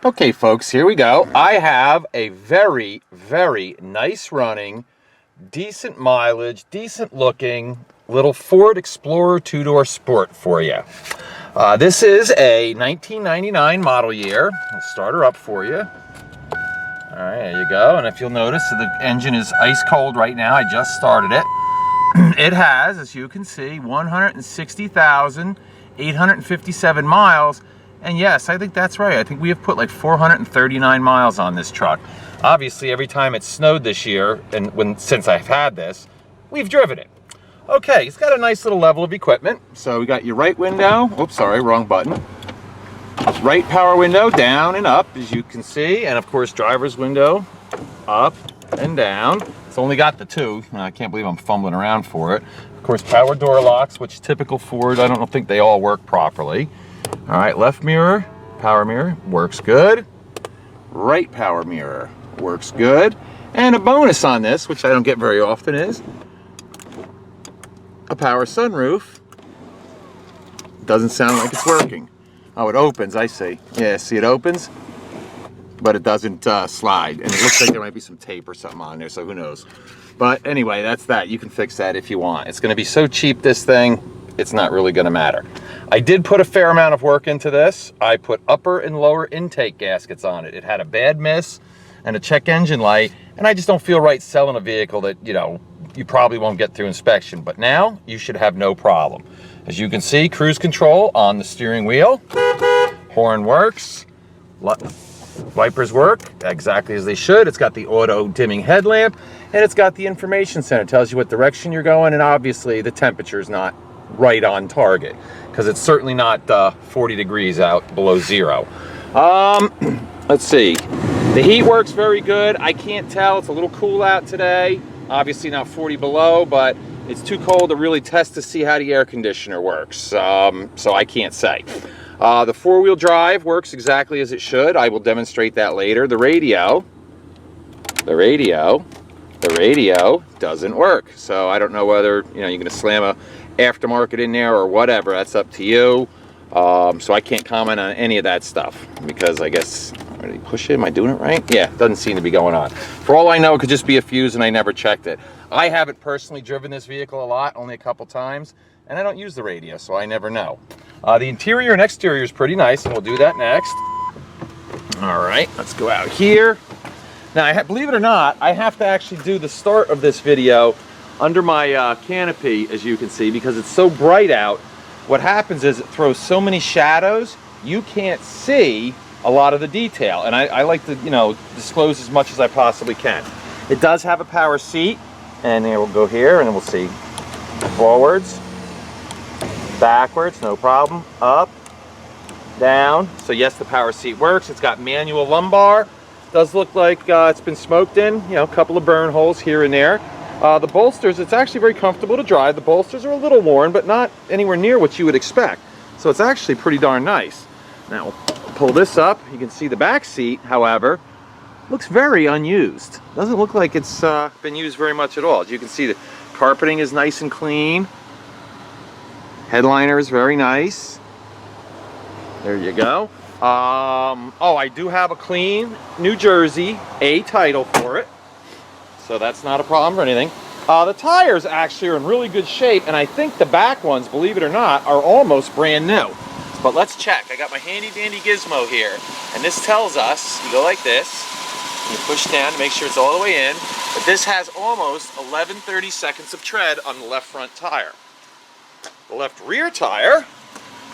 Okay, folks, here we go. I have a very, very nice running, decent mileage, decent looking little Ford Explorer two-door Sport for you. This is a 1999 model year. I'll start her up for you. All right, there you go. And if you'll notice, the engine is ice cold right now. I just started it. It has, as you can see, 160,857 miles. And yes, I think that's right. I think we have put like 439 miles on this truck. Obviously, every time it snowed this year, and since I've had this, we've driven it. Okay, it's got a nice little level of equipment. So we got your right window. Oops, sorry, wrong button. Right power window, down and up, as you can see. And of course, driver's window, up and down. It's only got the two. I can't believe I'm fumbling around for it. Of course, power door locks, which typical Ford, I don't think they all work properly. All right, left mirror, power mirror, works good. Right power mirror, works good. And a bonus on this, which I don't get very often, is a power sunroof. Doesn't sound like it's working. Oh, it opens, I see. Yeah, see, it opens, but it doesn't slide. And it looks like there might be some tape or something on there, so who knows. But anyway, that's that. You can fix that if you want. It's gonna be so cheap, this thing, it's not really gonna matter. I did put a fair amount of work into this. I put upper and lower intake gaskets on it. It had a bad miss and a check engine light, and I just don't feel right selling a vehicle that, you know, you probably won't get through inspection. But now you should have no problem. As you can see, cruise control on the steering wheel. Horn works. Wipers work exactly as they should. It's got the auto dimming headlamp, and it's got the information center. It tells you what direction you're going, and obviously the temperature is not right on target, because it's certainly not 40 degrees out below zero. Let's see. The heat works very good. I can't tell. It's a little cool out today. Obviously not 40 below, but it's too cold to really test to see how the air conditioner works. So I can't say. The four-wheel drive works exactly as it should. I will demonstrate that later. The radio doesn't work. So I don't know whether, you know, you're going to slam a aftermarket in there or whatever. That's up to you. So I can't comment on any of that stuff, because I guess, did he push it? Am I doing it right? Yeah, doesn't seem to be going on. For all I know, it could just be a fuse and I never checked it. I haven't personally driven this vehicle a lot, only a couple times, and I don't use the radio, so I never know. The interior and exterior is pretty nice, and we'll do that next. All right, let's go out here. Now, believe it or not, I have to actually do the start of this video under my canopy, as you can see, because it's so bright out. What happens is it throws so many shadows, you can't see a lot of the detail. And I like to, you know, disclose as much as I possibly can. It does have a power seat, and then we'll go here, and then we'll see forwards, backwards, no problem, up, down. So yes, the power seat works. It's got manual lumbar. Does look like it's been smoked in, you know, a couple of burn holes here and there. The bolsters, it's actually very comfortable to drive. The bolsters are a little worn, but not anywhere near what you would expect. So it's actually pretty darn nice. Now, we'll pull this up. You can see the back seat, however, looks very unused. Doesn't look like it's been used very much at all. As you can see, the carpeting is nice and clean. Headliner is very nice. There you go. Oh, I do have a clean New Jersey A title for it. So that's not a problem or anything. The tires actually are in really good shape, and I think the back ones, believe it or not, are almost brand new. But let's check. I got my handy dandy gizmo here, and this tells us, you go like this, you push down to make sure it's all the way in, but this has almost 11/30 seconds of tread on the left front tire. The left rear tire,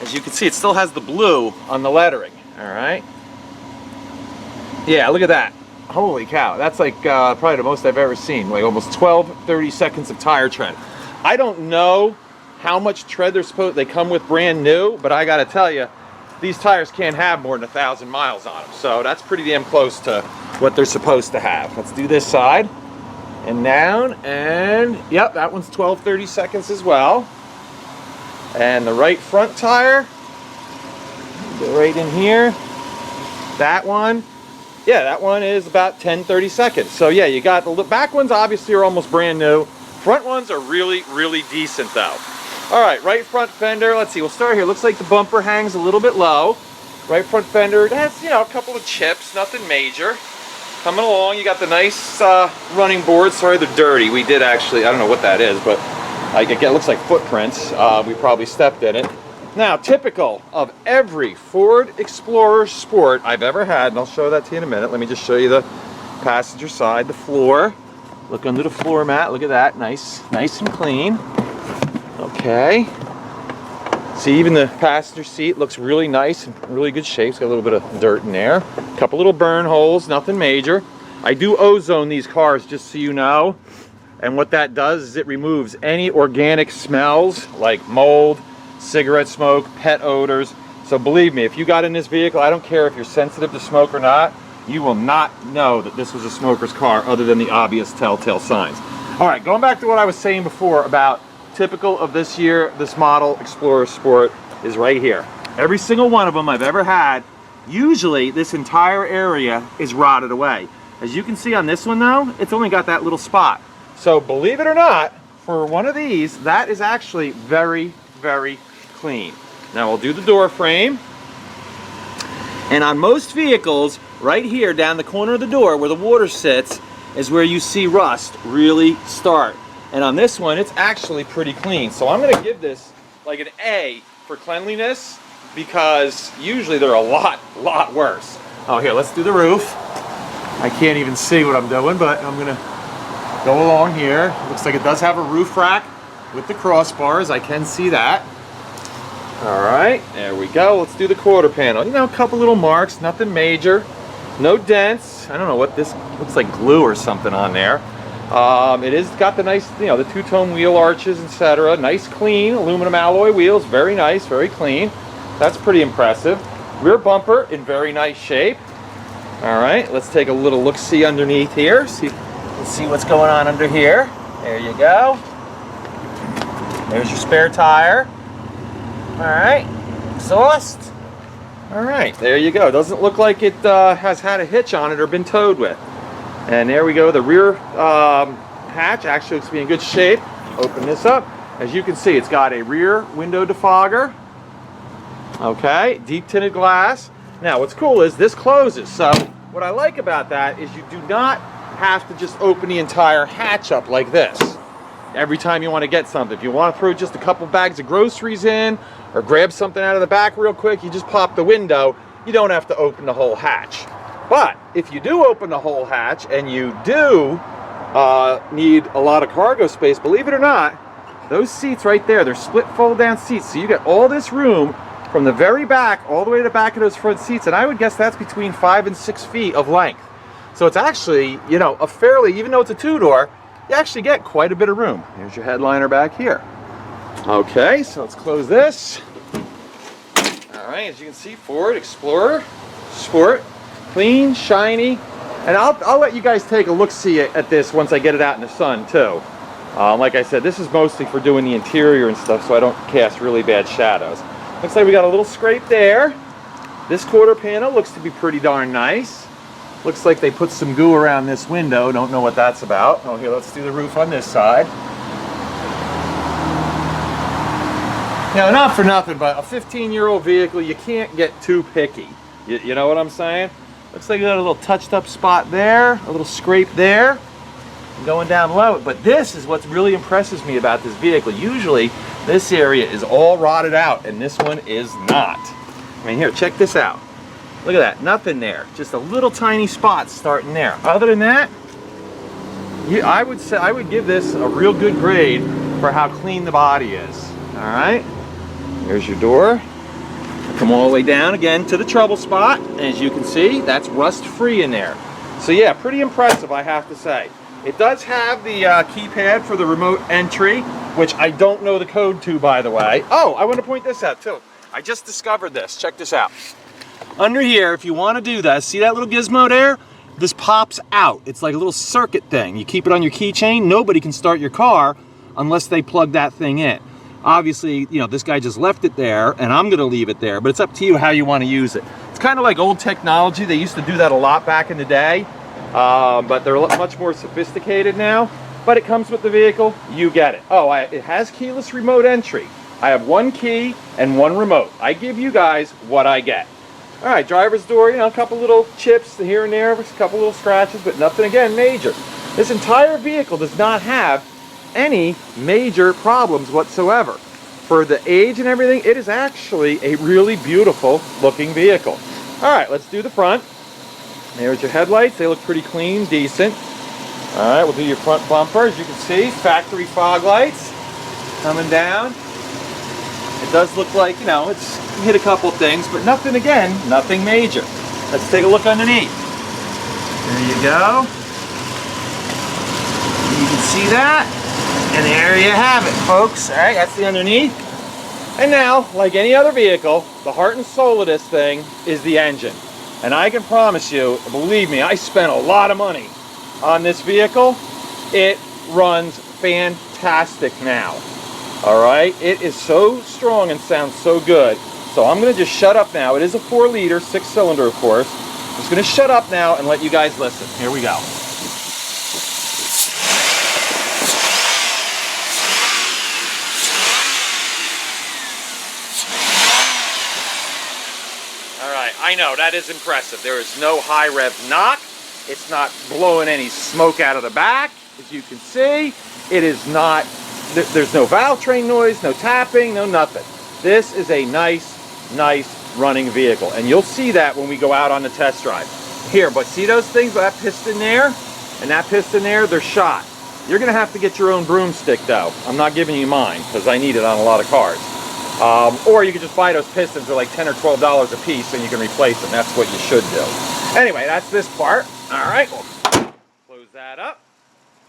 as you can see, it still has the blue on the lettering, all right? Yeah, look at that. Holy cow, that's like probably the most I've ever seen, like almost 12/30 seconds of tire tread. I don't know how much tread they come with brand new, but I gotta tell you, these tires can't have more than 1,000 miles on them, so that's pretty damn close to what they're supposed to have. Let's do this side, and down, and yep, that one's 12/30 seconds as well. And the right front tire, go right in here, that one, yeah, that one is about 10/30 seconds. So yeah, you got the back ones obviously are almost brand new. Front ones are really, really decent though. All right, right front fender, let's see, we'll start here. Looks like the bumper hangs a little bit low. Right front fender, it has, you know, a couple of chips, nothing major. Coming along, you got the nice running boards. Sorry, they're dirty. We did actually, I don't know what that is, but it looks like footprints. We probably stepped in it. Now, typical of every Ford Explorer Sport I've ever had, and I'll show that to you in a minute. Let me just show you the passenger side, the floor. Look under the floor mat. Look at that. Nice and clean. Okay. See, even the passenger seat looks really nice and really good shape. It's got a little bit of dirt in there. A couple little burn holes, nothing major. I do ozone these cars, just so you know. And what that does is it removes any organic smells like mold, cigarette smoke, pet odors. So believe me, if you got in this vehicle, I don't care if you're sensitive to smoke or not, you will not know that this was a smoker's car other than the obvious telltale signs. All right, going back to what I was saying before about typical of this year, this model Explorer Sport is right here. Every single one of them I've ever had, usually this entire area is rotted away. As you can see on this one though, it's only got that little spot. So believe it or not, for one of these, that is actually very, very clean. Now we'll do the door frame. And on most vehicles, right here down the corner of the door where the water sits is where you see rust really start. And on this one, it's actually pretty clean. So I'm gonna give this like an A for cleanliness, because usually they're a lot worse. Oh, here, let's do the roof. I can't even see what I'm doing, but I'm gonna go along here. Looks like it does have a roof rack with the crossbars. I can see that. All right, there we go. Let's do the quarter panel. You know, a couple little marks, nothing major. No dents. I don't know what this looks like, glue or something on there. It is got the nice, you know, the two-tone wheel arches, etc. Nice, clean aluminum alloy wheels. Very nice, very clean. That's pretty impressive. Rear bumper in very nice shape. All right, let's take a little look-see underneath here. Let's see what's going on under here. There you go. There's your spare tire. All right, exhaust. All right, there you go. Doesn't look like it has had a hitch on it or been towed with. And there we go. The rear hatch actually looks to be in good shape. Open this up. As you can see, it's got a rear window defogger. Okay, deep tinted glass. Now, what's cool is this closes. So what I like about that is you do not have to just open the entire hatch up like this every time you want to get something. If you want to throw just a couple bags of groceries in or grab something out of the back real quick, you just pop the window. You don't have to open the whole hatch. But if you do open the whole hatch and you do need a lot of cargo space, believe it or not, those seats right there, they're split fold down seats. So you get all this room from the very back all the way to the back of those front seats. And I would guess that's between 5 and 6 feet of length. So it's actually, you know, a fairly, even though it's a two-door, you actually get quite a bit of room. Here's your headliner back here. Okay, so let's close this. All right, as you can see, Ford Explorer Sport. Clean, shiny, and I'll let you guys take a look-see at this once I get it out in the sun too. Like I said, this is mostly for doing the interior and stuff, so I don't cast really bad shadows. Looks like we got a little scrape there. This quarter panel looks to be pretty darn nice. Looks like they put some goo around this window. Don't know what that's about. Oh, here, let's do the roof on this side. Now, not for nothing, but a 15-year-old vehicle, you can't get too picky. You know what I'm saying? Looks like you got a little touched up spot there, a little scrape there, and going down low. But this is what really impresses me about this vehicle. Usually this area is all rotted out and this one is not. I mean, here, check this out. Look at that, nothing there. Just a little tiny spot starting there. Other than that, I would say I would give this a real good grade for how clean the body is. All right, here's your door. Come all the way down again to the trouble spot. And as you can see, that's rust free in there. So yeah, pretty impressive, I have to say. It does have the keypad for the remote entry, which I don't know the code to, by the way. Oh, I want to point this out too. I just discovered this. Check this out. Under here, if you want to do that, see that little gizmo there? This pops out. It's like a little circuit thing. You keep it on your keychain. Nobody can start your car unless they plug that thing in. Obviously, you know, this guy just left it there, and I'm going to leave it there, but it's up to you how you want to use it. It's kind of like old technology. They used to do that a lot back in the day, but they're much more sophisticated now. But it comes with the vehicle. You get it. Oh, it has keyless remote entry. I have one key and one remote. I give you guys what I get. All right, driver's door, you know, a couple little chips here and there, a couple little scratches, but nothing, again, major. This entire vehicle does not have any major problems whatsoever. For the age and everything, it is actually a really beautiful looking vehicle. All right, let's do the front. There's your headlights. They look pretty clean, decent. All right, we'll do your front bumper. As you can see, factory fog lights coming down. It does look like, you know, it's hit a couple things, but nothing, again, nothing major. Let's take a look underneath. There you go. You can see that. And there you have it, folks. All right, that's the underneath. And now, like any other vehicle, the heart and soul of this thing is the engine. And I can promise you, believe me, I spent a lot of money on this vehicle. It runs fantastic now. All right, it is so strong and sounds so good. So I'm gonna just shut up now. It is a 4-liter, 6-cylinder, of course. I'm just gonna shut up now and let you guys listen. Here we go. All right, I know, that is impressive. There is no high rev knock. It's not blowing any smoke out of the back. As you can see, it is not, there's no valve train noise, no tapping, no nothing. This is a nice running vehicle. And you'll see that when we go out on the test drive. Here, but see those things, that piston there and that piston there, they're shot. You're gonna have to get your own broomstick though. I'm not giving you mine because I need it on a lot of cars. Or you can just buy those pistons. They're like $10 or $12 a piece and you can replace them. That's what you should do. Anyway, that's this part. All right, we'll close that up.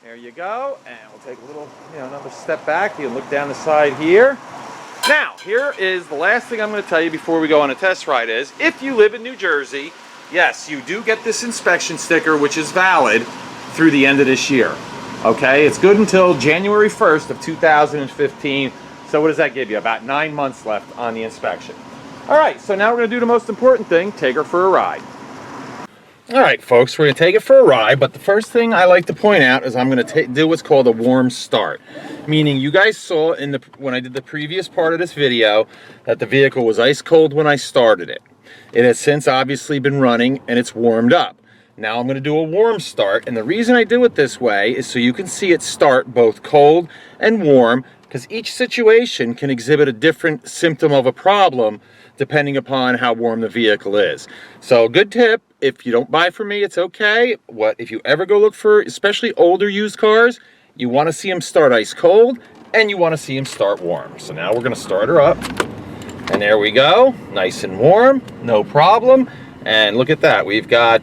There you go. And we'll take a little, another step back. You can look down the side here. Now, here is the last thing I'm going to tell you before we go on a test ride is, if you live in New Jersey, yes, you do get this inspection sticker, which is valid through the end of this year. Okay, it's good until January 1st of 2015. So what does that give you? About 9 months left on the inspection. All right, so now we're going to do the most important thing, take her for a ride. All right, folks, we're going to take it for a ride, but the first thing I like to point out is I'm going to do what's called a warm start. Meaning you guys saw when I did the previous part of this video that the vehicle was ice cold when I started it. It has since obviously been running and it's warmed up. Now I'm going to do a warm start, and the reason I do it this way is so you can see it start both cold and warm, because each situation can exhibit a different symptom of a problem depending upon how warm the vehicle is. So good tip, if you don't buy from me, it's okay. If you ever go look for especially older used cars, you want to see them start ice cold and you want to see them start warm. So now we're going to start her up, and there we go, nice and warm, no problem. And look at that, we've got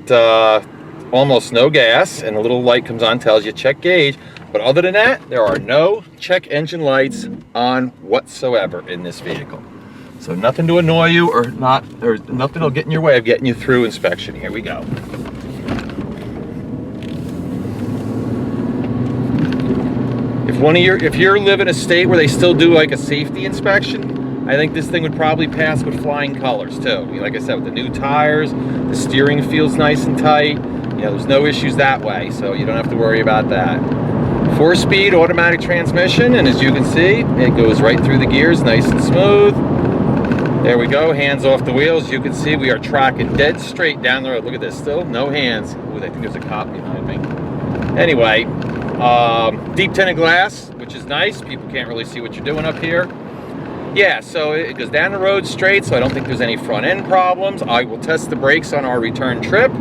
almost no gas, and a little light comes on, tells you check gauge. But other than that, there are no check engine lights on whatsoever in this vehicle. So nothing to annoy you or nothing will get in your way of getting you through inspection. Here we go. If you're living in a state where they still do like a safety inspection, I think this thing would probably pass with flying colors too. Like I said, with the new tires, the steering feels nice and tight. There's no issues that way, so you don't have to worry about that. 4-speed automatic transmission, and as you can see, it goes right through the gears, nice and smooth. There we go, hands off the wheels. You can see we are tracking dead straight down the road. Look at this, still no hands. Ooh, I think there's a cop behind me. Anyway, deep tinted glass, which is nice. People can't really see what you're doing up here. Yeah, so it goes down the road straight, so I don't think there's any front end problems. I will test the brakes on our return trip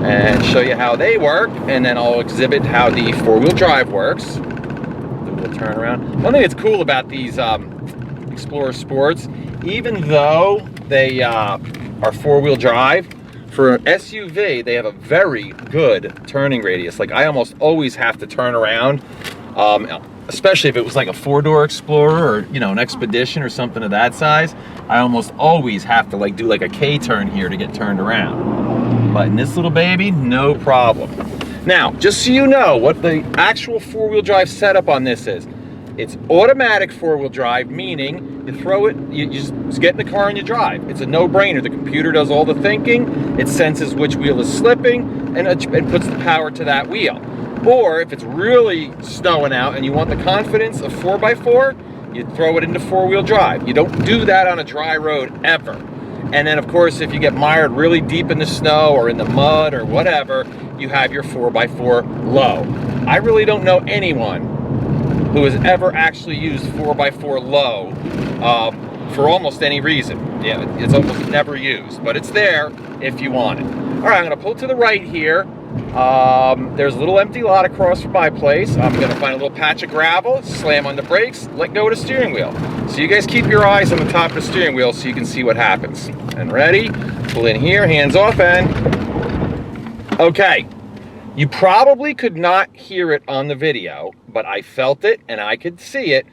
and show you how they work, and then I'll exhibit how the 4-wheel drive works. Do a little turnaround. One thing that's cool about these Explorer Sports, even though they are 4-wheel drive, for an SUV, they have a very good turning radius. Like, I almost always have to turn around, especially if it was like a 4-door Explorer or, an Expedition or something of that size. I almost always have to do like a K-turn here to get turned around. But in this little baby, no problem. Now, just so you know what the actual 4-wheel drive setup on this is, it's automatic 4-wheel drive, meaning you throw it, you just get in the car and you drive. It's a no-brainer. The computer does all the thinking. It senses which wheel is slipping and puts the power to that wheel. Or if it's really snowing out and you want the confidence of 4x4, you throw it into 4-wheel drive. You don't do that on a dry road ever. And then of course, if you get mired really deep in the snow or in the mud or whatever, you have your 4x4 low. I really don't know anyone who has ever actually used 4x4 low for almost any reason. Yeah, it's almost never used, but it's there if you want it. All right, I'm gonna pull to the right here. There's a little empty lot across from my place. I'm gonna find a little patch of gravel, slam on the brakes, let go of the steering wheel. So you guys keep your eyes on the top of the steering wheel so you can see what happens. And ready, pull in here, hands off, and okay. You probably could not hear it on the video, but I felt it and I could see it.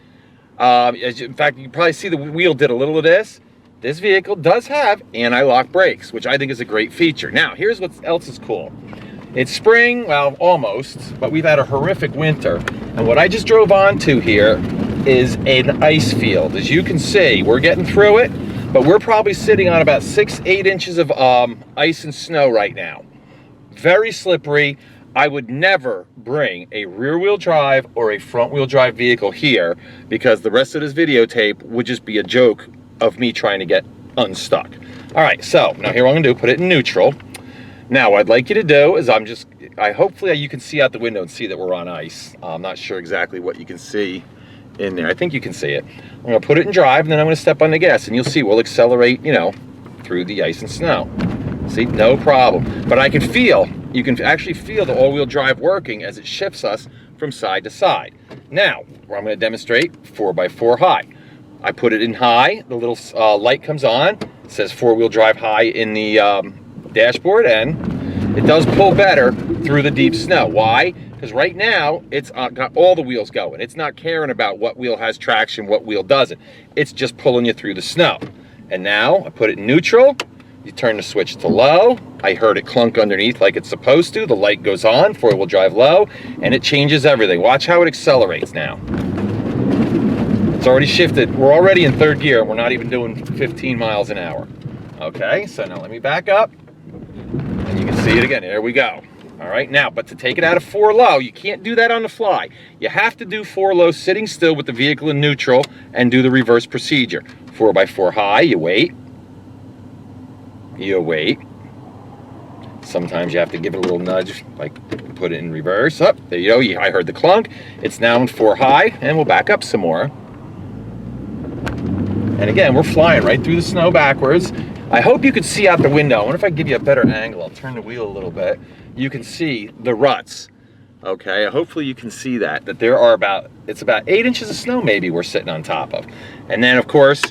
In fact, you can probably see the wheel did a little of this. This vehicle does have anti-lock brakes, which I think is a great feature. Now, here's what else is cool. It's spring, well, almost, but we've had a horrific winter. And what I just drove onto here is an ice field. As you can see, we're getting through it, but we're probably sitting on about 6-8 inches of ice and snow right now. Very slippery. I would never bring a rear-wheel drive or a front-wheel drive vehicle here because the rest of this videotape would just be a joke of me trying to get unstuck. All right, so now here what I'm gonna do, put it in neutral. Now what I'd like you to do is hopefully you can see out the window and see that we're on ice. I'm not sure exactly what you can see in there. I think you can see it. I'm gonna put it in drive and then I'm gonna step on the gas and you'll see we'll accelerate, you know, through the ice and snow. See, no problem. But I can feel, you can actually feel the all-wheel drive working as it shifts us from side to side. Now, I'm gonna demonstrate 4x4 high. I put it in high, the little light comes on, it says 4-wheel drive high in the dashboard, and it does pull better through the deep snow. Why? Because right now, it's got all the wheels going. It's not caring about what wheel has traction, what wheel doesn't. It's just pulling you through the snow. And now, I put it in neutral, you turn the switch to low, I heard it clunk underneath like it's supposed to, the light goes on, 4-wheel drive low, and it changes everything. Watch how it accelerates now. It's already shifted. We're already in third gear. We're not even doing 15 miles an hour. Okay, so now let me back up. And you can see it again. There we go. All right, now, but to take it out of 4 low, you can't do that on the fly. You have to do 4 low sitting still with the vehicle in neutral and do the reverse procedure. 4x4 high, you wait. You wait. Sometimes you have to give it a little nudge, like put it in reverse. Up, there you go. I heard the clunk. It's now in 4 high, and we'll back up some more. And again, we're flying right through the snow backwards. I hope you could see out the window. I wonder if I can give you a better angle. I'll turn the wheel a little bit. You can see the ruts. Okay, hopefully you can see that there are it's about 8 inches of snow maybe we're sitting on top of. And then of course,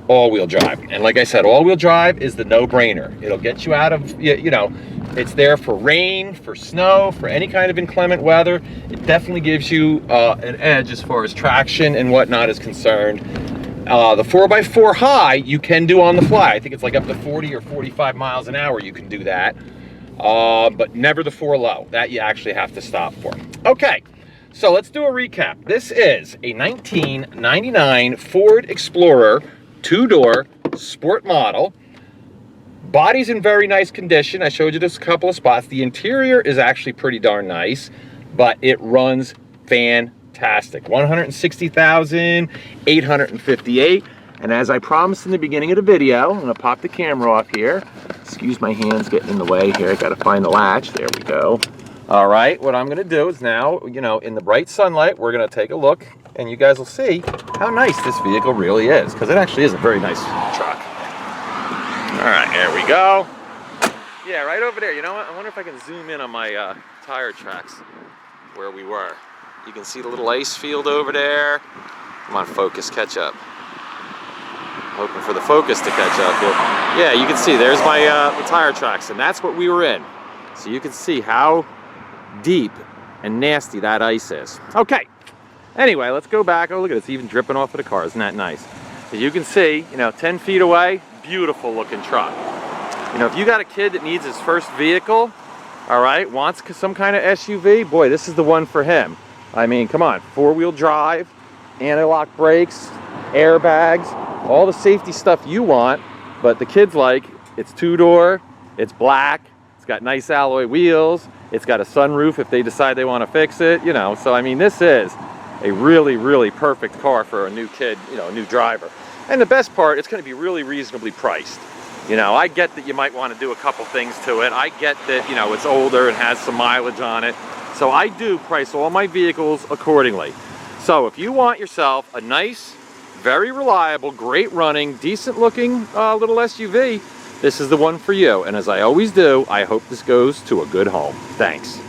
all-wheel drive. And like I said, all-wheel drive is the no-brainer. It'll get you out of, you know, it's there for rain, for snow, for any kind of inclement weather. It definitely gives you an edge as far as traction and whatnot is concerned. The 4x4 high you can do on the fly. I think it's like up to 40 or 45 miles an hour you can do that. But never the 4 low. That you actually have to stop for. Okay, so let's do a recap. This is a 1999 Ford Explorer 2-door sport model. Body's in very nice condition. I showed you this a couple of spots. The interior is actually pretty darn nice, but it runs fantastic. 160,858. And as I promised in the beginning of the video, I'm gonna pop the camera off here. Excuse my hands getting in the way here. I gotta find the latch. There we go. All right, what I'm gonna do is now, you know, in the bright sunlight, we're gonna take a look and you guys will see how nice this vehicle really is, because it actually is a very nice truck. All right, here we go. Yeah, right over there. You know what? I wonder if I can zoom in on my tire tracks where we were. You can see the little ice field over there. Come on, focus, catch up. Hoping for the focus to catch up here. Yeah, you can see there's my the tire tracks, and that's what we were in. So you can see how deep and nasty that ice is. Okay. Anyway, let's go back. Oh, look at it. It's even dripping off of the car. Isn't that nice? As you can see, you know, 10 feet away, beautiful looking truck. You know, if you got a kid that needs his first vehicle, all right, wants some kind of SUV, boy, this is the one for him. I mean, come on, 4-wheel drive, anti-lock brakes, airbags, all the safety stuff you want, but the kids like, it's 2-door, it's black, it's got nice alloy wheels, it's got a sunroof if they decide they want to fix it, you know. So, I mean, this is a really, really perfect car for a new kid, you know, a new driver. And the best part, it's going to be really reasonably priced. You know, I get that you might want to do a couple things to it. I get that, you know, it's older and has some mileage on it. So I do price all my vehicles accordingly. So if you want yourself a nice, very reliable, great running, decent looking little SUV, this is the one for you. And as I always do, I hope this goes to a good home. Thanks.